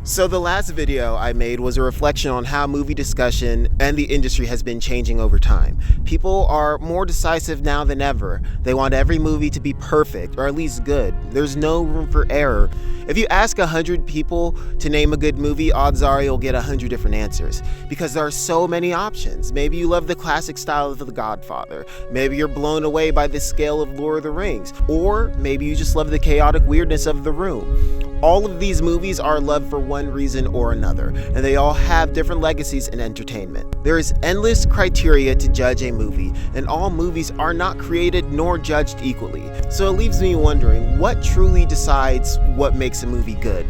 So the last video I made was a reflection on how movie discussion and the industry has been changing over time. People are more decisive now than ever. They want every movie to be perfect, or at least good. There's no room for error. If you ask 100 people to name a good movie, odds are you'll get 100 different answers, because there are so many options. Maybe you love the classic style of The Godfather. Maybe you're blown away by the scale of Lord of the Rings. Or maybe you just love the chaotic weirdness of The Room. All of these movies are loved for one reason or another, and they all have different legacies in entertainment. There is endless criteria to judge a movie, and all movies are not created nor judged equally. So it leaves me wondering, what truly decides what makes a movie good?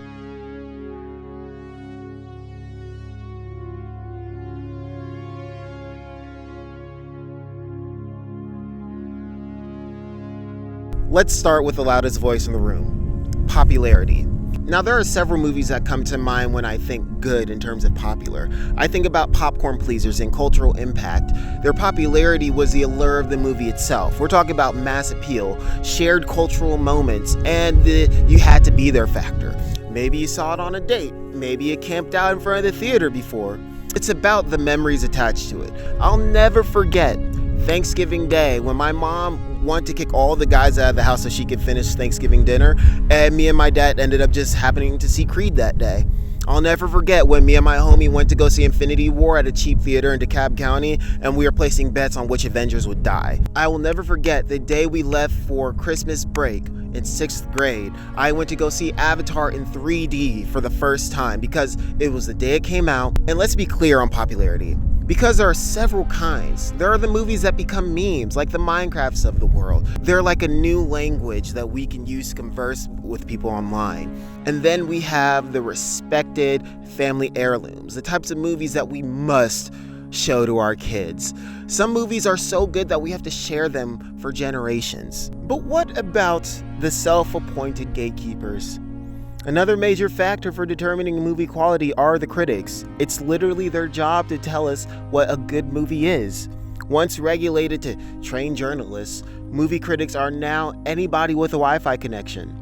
Let's start with the loudest voice in the room: popularity. Now, there are several movies that come to mind when I think good in terms of popular. I think about popcorn pleasers and cultural impact. Their popularity was the allure of the movie itself. We're talking about mass appeal, shared cultural moments, and the you had to be there factor. Maybe you saw it on a date. Maybe you camped out in front of the theater before. It's about the memories attached to it. I'll never forget Thanksgiving Day when my mom wanted to kick all the guys out of the house so she could finish Thanksgiving dinner, and me and my dad ended up just happening to see Creed that day. I'll never forget when me and my homie went to go see Infinity War at a cheap theater in DeKalb County, and we were placing bets on which Avengers would die. I will never forget the day we left for Christmas break in 6th grade. I went to go see Avatar in 3D for the first time because it was the day it came out. And let's be clear on popularity, because there are several kinds. There are the movies that become memes, like the Minecrafts of the world. They're like a new language that we can use to converse with people online. And then we have the respected family heirlooms, the types of movies that we must show to our kids. Some movies are so good that we have to share them for generations. But what about the self-appointed gatekeepers? Another major factor for determining movie quality are the critics. It's literally their job to tell us what a good movie is. Once regulated to trained journalists, movie critics are now anybody with a Wi-Fi connection.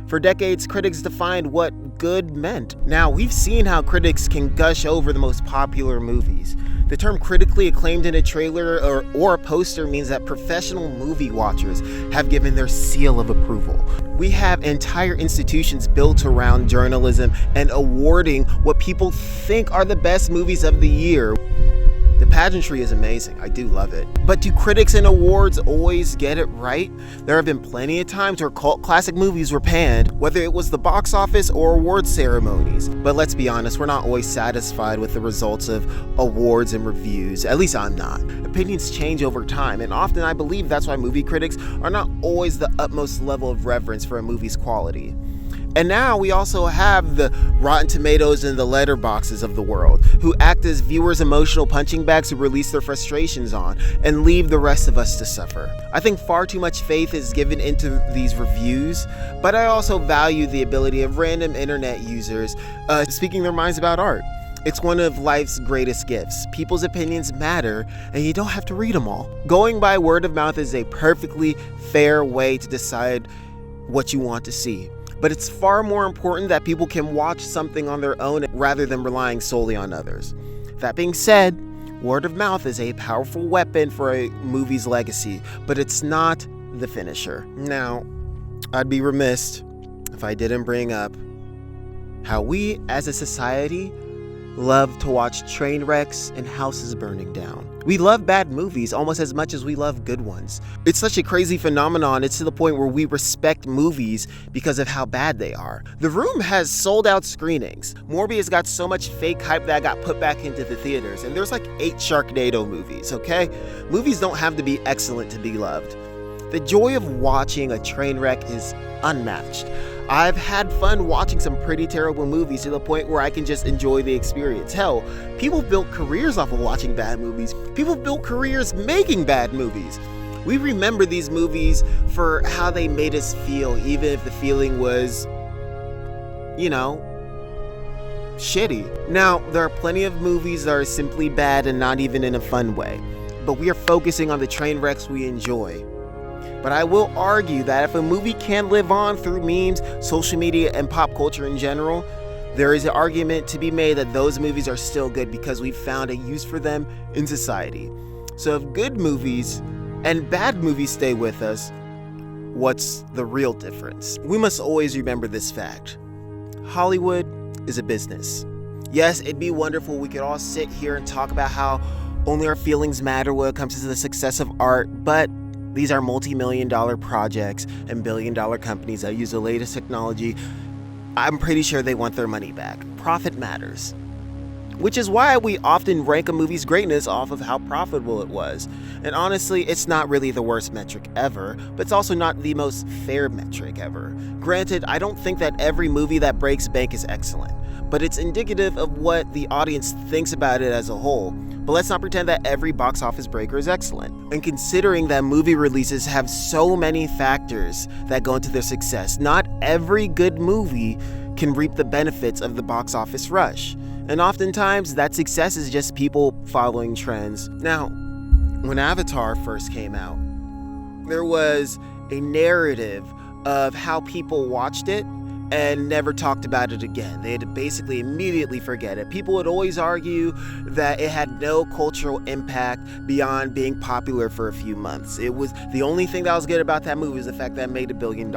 For decades, critics defined what good meant. Now, we've seen how critics can gush over the most popular movies. The term critically acclaimed in a trailer or a poster means that professional movie watchers have given their seal of approval. We have entire institutions built around journalism and awarding what people think are the best movies of the year. The pageantry is amazing. I do love it. But do critics and awards always get it right? There have been plenty of times where cult classic movies were panned, whether it was the box office or award ceremonies. But let's be honest, we're not always satisfied with the results of awards and reviews. At least I'm not. Opinions change over time, and often I believe that's why movie critics are not always the utmost level of reverence for a movie's quality. And now we also have the Rotten Tomatoes and the Letterboxes of the world, who act as viewers' emotional punching bags to release their frustrations on and leave the rest of us to suffer. I think far too much faith is given into these reviews, but I also value the ability of random internet users speaking their minds about art. It's one of life's greatest gifts. People's opinions matter, and you don't have to read them all. Going by word of mouth is a perfectly fair way to decide what you want to see. But it's far more important that people can watch something on their own rather than relying solely on others. That being said, word of mouth is a powerful weapon for a movie's legacy, but it's not the finisher. Now, I'd be remiss if I didn't bring up how we as a society love to watch train wrecks and houses burning down. We love bad movies almost as much as we love good ones. It's such a crazy phenomenon. It's to the point where we respect movies because of how bad they are. The Room has sold out screenings. Morbius got so much fake hype that got put back into the theaters. And there's like 8 Sharknado movies, okay? Movies don't have to be excellent to be loved. The joy of watching a train wreck is unmatched. I've had fun watching some pretty terrible movies to the point where I can just enjoy the experience. Hell, people built careers off of watching bad movies. People built careers making bad movies. We remember these movies for how they made us feel, even if the feeling was, shitty. Now, there are plenty of movies that are simply bad and not even in a fun way, but we are focusing on the train wrecks we enjoy. But I will argue that if a movie can live on through memes, social media, and pop culture in general, there is an argument to be made that those movies are still good because we've found a use for them in society. So if good movies and bad movies stay with us, what's the real difference? We must always remember this fact. Hollywood is a business. Yes, it'd be wonderful we could all sit here and talk about how only our feelings matter when it comes to the success of art, but these are multi-million-dollar projects and billion-dollar companies that use the latest technology. I'm pretty sure they want their money back. Profit matters. Which is why we often rank a movie's greatness off of how profitable it was. And honestly, it's not really the worst metric ever, but it's also not the most fair metric ever. Granted, I don't think that every movie that breaks bank is excellent, but it's indicative of what the audience thinks about it as a whole. But let's not pretend that every box office breaker is excellent. And considering that movie releases have so many factors that go into their success, not every good movie can reap the benefits of the box office rush. And oftentimes, that success is just people following trends. Now, when Avatar first came out, there was a narrative of how people watched it and never talked about it again. They had to basically immediately forget it. People would always argue that it had no cultural impact beyond being popular for a few months. It was the only thing that was good about that movie was the fact that it made $1 billion.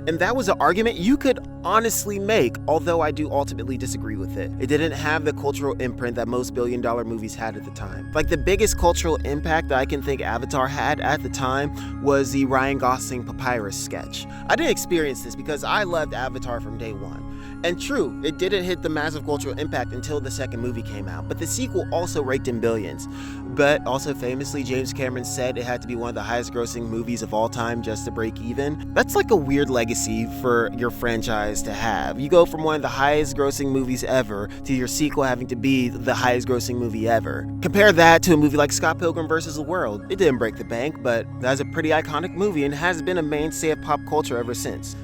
And that was an argument you could honestly make, although I do ultimately disagree with it. It didn't have the cultural imprint that most billion-dollar movies had at the time. Like, the biggest cultural impact that I can think Avatar had at the time was the Ryan Gosling Papyrus sketch. I didn't experience this because I loved Avatar from day one. And true, it didn't hit the massive cultural impact until the second movie came out, but the sequel also raked in billions. But also famously, James Cameron said it had to be one of the highest grossing movies of all time just to break even. That's like a weird legacy for your franchise to have. You go from one of the highest grossing movies ever to your sequel having to be the highest grossing movie ever. Compare that to a movie like Scott Pilgrim vs. the World. It didn't break the bank, but that's a pretty iconic movie and has been a mainstay of pop culture ever since.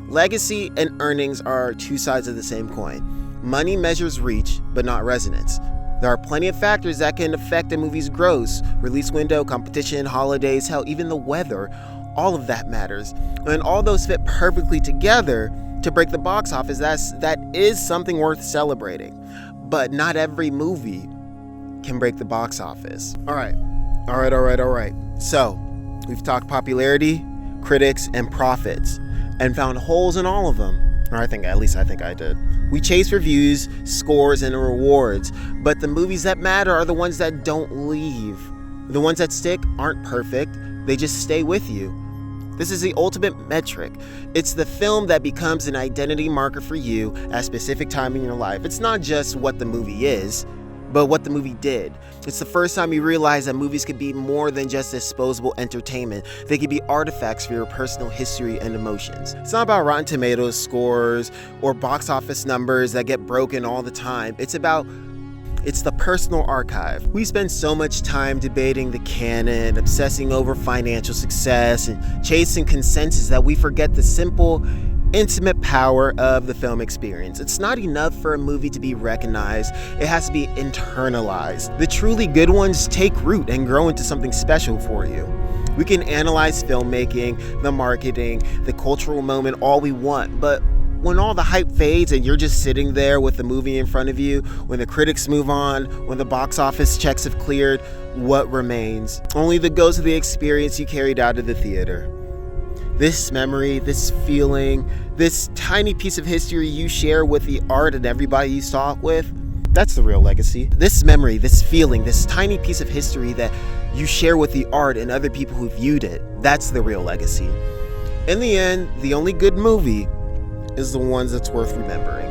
Legacy and earnings are two sides of the same coin. Money measures reach, but not resonance. There are plenty of factors that can affect a movie's gross: release window, competition, holidays, hell, even the weather. All of that matters. And all those fit perfectly together to break the box office. That is something worth celebrating. But not every movie can break the box office. All right. So, we've talked popularity, critics, and profits, and found holes in all of them. Or I think I did. We chase reviews, scores, and rewards, but the movies that matter are the ones that don't leave. The ones that stick aren't perfect, they just stay with you. This is the ultimate metric. It's the film that becomes an identity marker for you at a specific time in your life. It's not just what the movie is, but what the movie did. It's the first time you realize that movies could be more than just disposable entertainment. They could be artifacts for your personal history and emotions. It's not about Rotten Tomatoes scores or box office numbers that get broken all the time. It's the personal archive. We spend so much time debating the canon, obsessing over financial success, and chasing consensus that we forget the simple, intimate power of the film experience. It's not enough for a movie to be recognized, it has to be internalized. The truly good ones take root and grow into something special for you. We can analyze filmmaking, the marketing, the cultural moment all we want, but when all the hype fades and you're just sitting there with the movie in front of you, when the critics move on, when the box office checks have cleared, what remains? Only the ghost of the experience you carried out of the theater. This memory, this feeling, this tiny piece of history you share with the art and everybody you saw it with, that's the real legacy. This memory, this feeling, this tiny piece of history that you share with the art and other people who viewed it, that's the real legacy. In the end, the only good movie is the ones that's worth remembering.